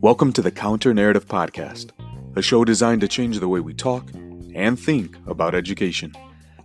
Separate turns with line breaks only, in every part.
Welcome to the Counter Narrative Podcast, a show designed to change the way we talk and think about education.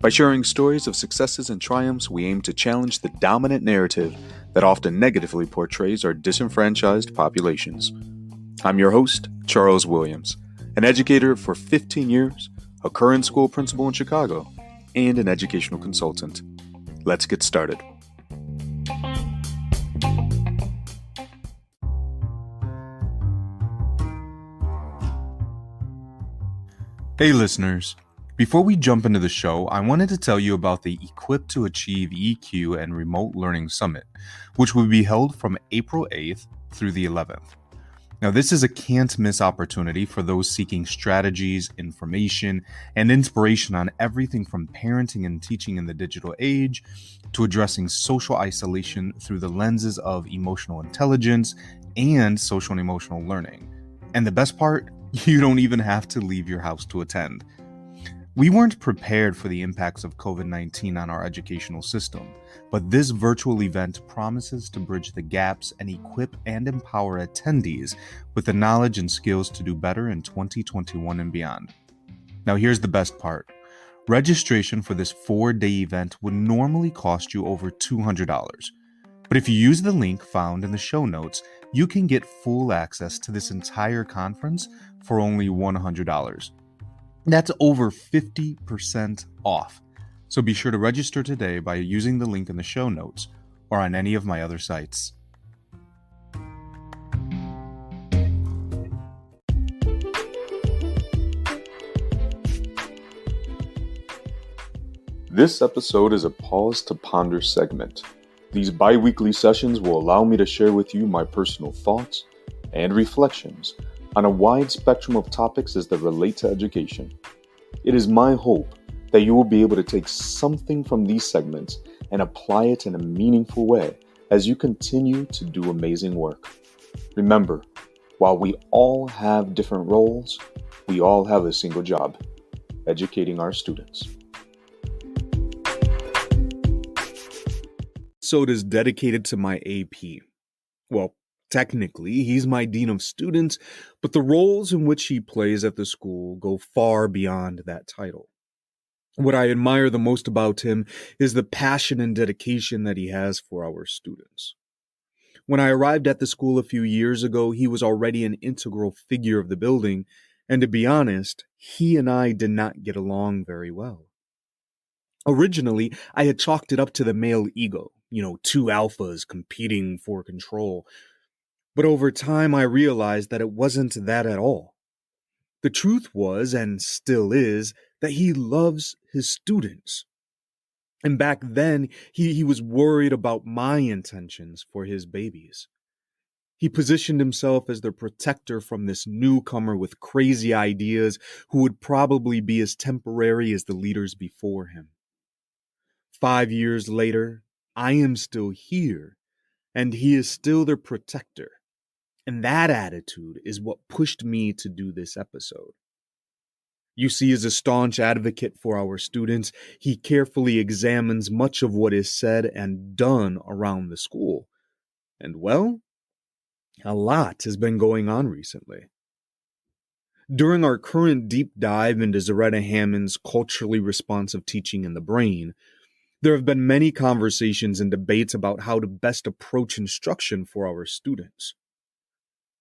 By sharing stories of successes and triumphs, we aim to challenge the dominant narrative that often negatively portrays our disenfranchised populations. I'm your host, Charles Williams, an educator for 15 years, a current school principal in Chicago, and an educational consultant. Let's get started. Hey listeners, before we jump into the show, I wanted to tell you about the Equip to Achieve EQ and Remote Learning Summit, which will be held from April 8th through the 11th. Now, this is a can't-miss opportunity for those seeking strategies, information, and inspiration on everything from parenting and teaching in the digital age to addressing social isolation through the lenses of emotional intelligence and social and emotional learning. And the best part? You don't even have to leave your house to attend. We weren't prepared for the impacts of COVID-19 on our educational system, but this virtual event promises to bridge the gaps and equip and empower attendees with the knowledge and skills to do better in 2021 and beyond. Now, here's the best part. Registration for this 4-day event would normally cost you over $200. But if you use the link found in the show notes, you can get full access to this entire conference for only $100. That's over 50% off. So be sure to register today by using the link in the show notes or on any of my other sites. This episode is a Pause to Ponder segment. These bi-weekly sessions will allow me to share with you my personal thoughts and reflections on a wide spectrum of topics as they relate to education. It is my hope that you will be able to take something from these segments and apply it in a meaningful way as you continue to do amazing work. Remember, while we all have different roles, we all have a single job: educating our students. Episode is dedicated to my AP. Well, technically, he's my dean of students, but the roles in which he plays at the school go far beyond that title. What I admire the most about him is the passion and dedication that he has for our students. When I arrived at the school a few years ago, he was already an integral figure of the building, and to be honest, he and I did not get along very well. Originally, I had chalked it up to the male ego, two alphas competing for control. But over time, I realized that it wasn't that at all. The truth was, and still is, that he loves his students. And back then, he was worried about my intentions for his babies. He positioned himself as the protector from this newcomer with crazy ideas who would probably be as temporary as the leaders before him. 5 years later, I am still here, and he is still the protector. And that attitude is what pushed me to do this episode. You see, as a staunch advocate for our students, he carefully examines much of what is said and done around the school. And well, a lot has been going on recently. During our current deep dive into Zaretta Hammond's culturally responsive teaching in the brain, there have been many conversations and debates about how to best approach instruction for our students.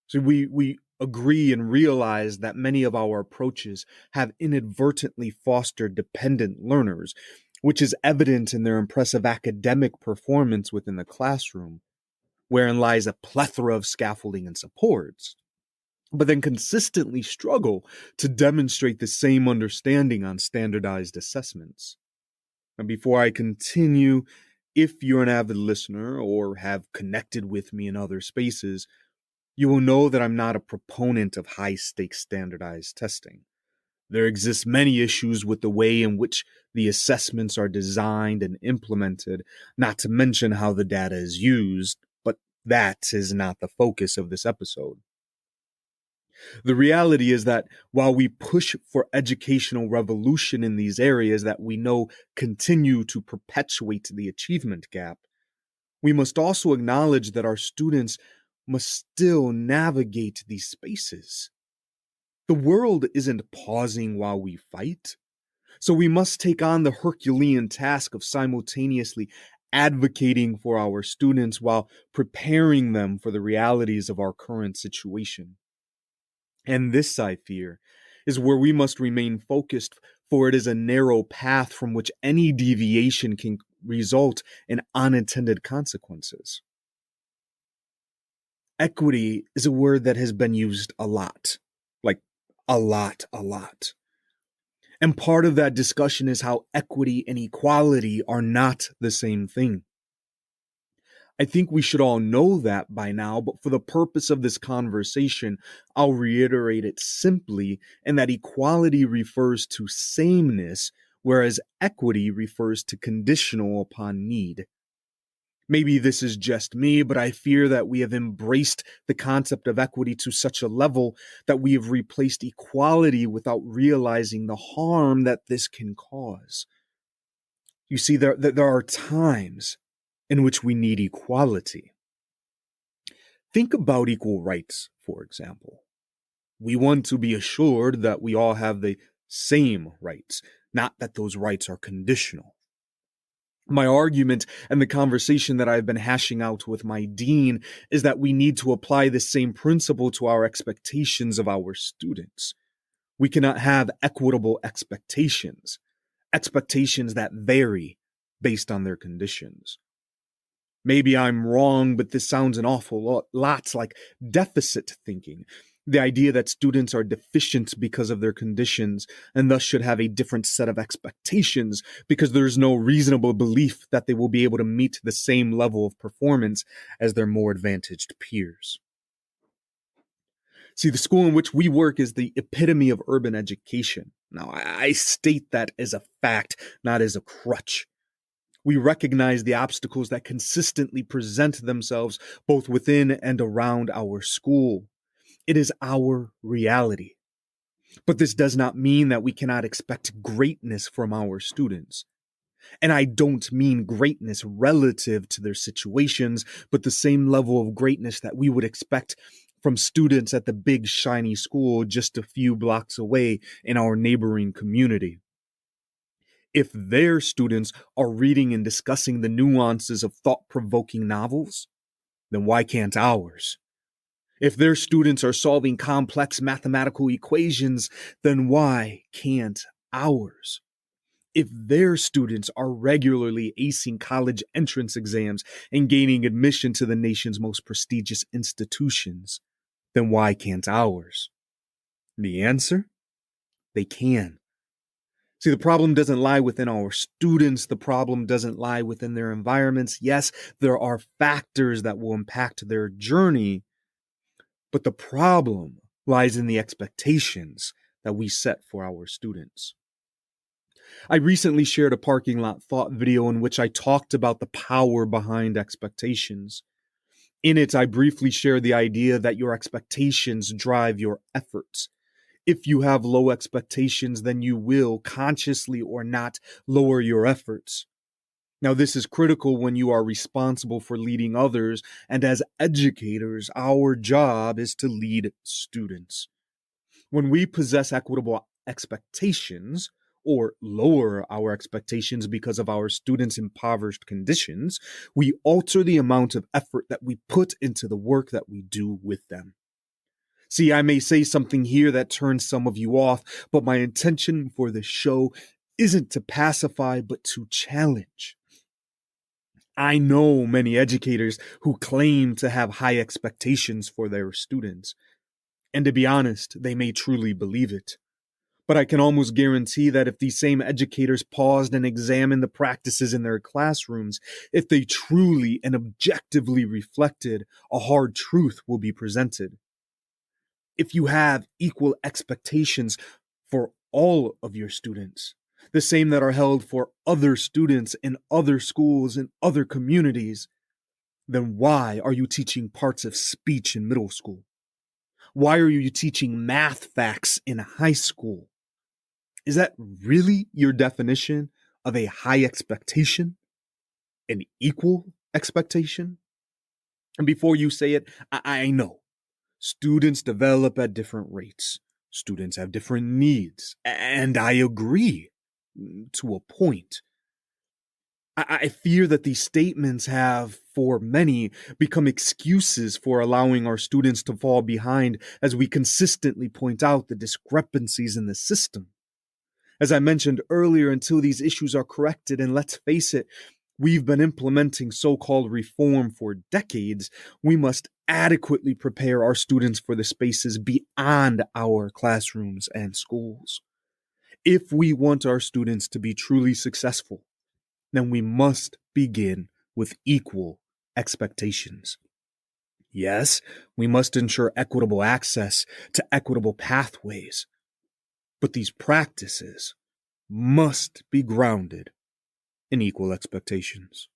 So we agree and realize that many of our approaches have inadvertently fostered dependent learners, which is evident in their impressive academic performance within the classroom, wherein lies a plethora of scaffolding and supports, but then consistently struggle to demonstrate the same understanding on standardized assessments. And before I continue, if you're an avid listener or have connected with me in other spaces, you will know that I'm not a proponent of high-stakes standardized testing. There exist many issues with the way in which the assessments are designed and implemented, not to mention how the data is used, but that is not the focus of this episode. The reality is that while we push for educational revolution in these areas that we know continue to perpetuate the achievement gap, We must also acknowledge that our students must still navigate these spaces. The world isn't pausing while we fight, so we must take on the Herculean task of simultaneously advocating for our students while preparing them for the realities of our current situation. And this, I fear, is where we must remain focused, for it is a narrow path from which any deviation can result in unintended consequences. Equity is a word that has been used a lot, like a lot. And part of that discussion is how equity and equality are not the same thing. I think we should all know that by now, but for the purpose of this conversation, I'll reiterate it simply, and that equality refers to sameness, whereas equity refers to conditional upon need. Maybe this is just me, but I fear that we have embraced the concept of equity to such a level that we have replaced equality without realizing the harm that this can cause. You see, there are times in which we need equality. Think about equal rights, for example. We want to be assured that we all have the same rights, not that those rights are conditional. My argument and the conversation that I've been hashing out with my dean is that we need to apply the same principle to our expectations of our students. We cannot have equitable expectations that vary based on their conditions. Maybe I'm wrong, but this sounds an awful lot like deficit thinking. The idea that students are deficient because of their conditions and thus should have a different set of expectations because there's no reasonable belief that they will be able to meet the same level of performance as their more advantaged peers. See, the school in which we work is the epitome of urban education. Now, I state that as a fact, not as a crutch. We recognize the obstacles that consistently present themselves both within and around our school. It is our reality. But this does not mean that we cannot expect greatness from our students. And I don't mean greatness relative to their situations, but the same level of greatness that we would expect from students at the big shiny school just a few blocks away in our neighboring community. If their students are reading and discussing the nuances of thought-provoking novels, then why can't ours? If their students are solving complex mathematical equations, then why can't ours? If their students are regularly acing college entrance exams and gaining admission to the nation's most prestigious institutions, then why can't ours? The answer? They can. See, the problem doesn't lie within our students. The problem doesn't lie within their environments. Yes, there are factors that will impact their journey, but the problem lies in the expectations that we set for our students. I recently shared a parking lot thought video in which I talked about the power behind expectations. In it, I briefly shared the idea that your expectations drive your efforts. If you have low expectations, then you will, consciously or not, lower your efforts. Now, this is critical when you are responsible for leading others, and as educators, our job is to lead students. When we possess equitable expectations, or lower our expectations because of our students' impoverished conditions, we alter the amount of effort that we put into the work that we do with them. See, I may say something here that turns some of you off, but my intention for this show isn't to pacify, but to challenge. I know many educators who claim to have high expectations for their students. And to be honest, they may truly believe it. But I can almost guarantee that if these same educators paused and examined the practices in their classrooms, if they truly and objectively reflected, a hard truth will be presented. If you have equal expectations for all of your students, the same that are held for other students in other schools and other communities, then why are you teaching parts of speech in middle school? Why are you teaching math facts in high school? Is that really your definition of a high expectation? An equal expectation? And before you say it, I know students develop at different rates. Students have different needs. And I agree to a point. I fear that these statements have, for many, become excuses for allowing our students to fall behind as we consistently point out the discrepancies in the system. As I mentioned earlier, until these issues are corrected, and let's face it, we've been implementing so-called reform for decades, we must adequately prepare our students for the spaces beyond our classrooms and schools. If we want our students to be truly successful, then we must begin with equal expectations. Yes, we must ensure equitable access to equitable pathways, but these practices must be grounded in equal expectations.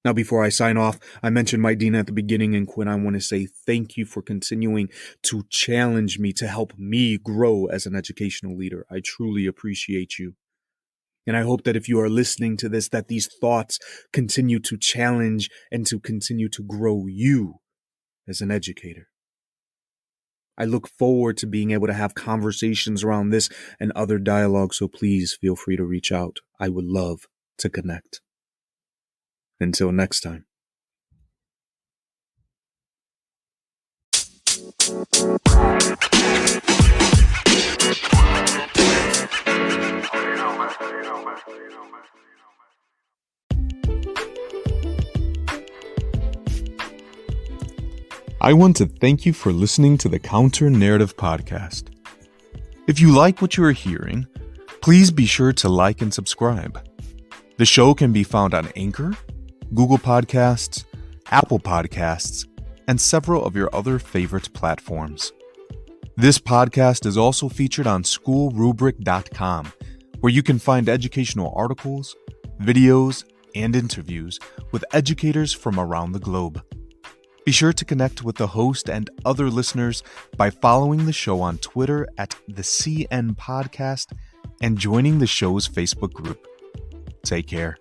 Now, before I sign off, I mentioned my dean at the beginning, and Quinn, I want to say thank you for continuing to challenge me to help me grow as an educational leader. I truly appreciate you. And I hope that if you are listening to this, that these thoughts continue to challenge and to continue to grow you as an educator. I look forward to being able to have conversations around this and other dialogues, so please feel free to reach out. I would love to connect. Until next time. I want to thank you for listening to the Counter Narrative Podcast. If you like what you are hearing, please be sure to like and subscribe. The show can be found on Anchor, Google Podcasts, Apple Podcasts, and several of your other favorite platforms. This podcast is also featured on schoolrubric.com, where you can find educational articles, videos, and interviews with educators from around the globe. Be sure to connect with the host and other listeners by following the show on Twitter at the CN Podcast and joining the show's Facebook group. Take care.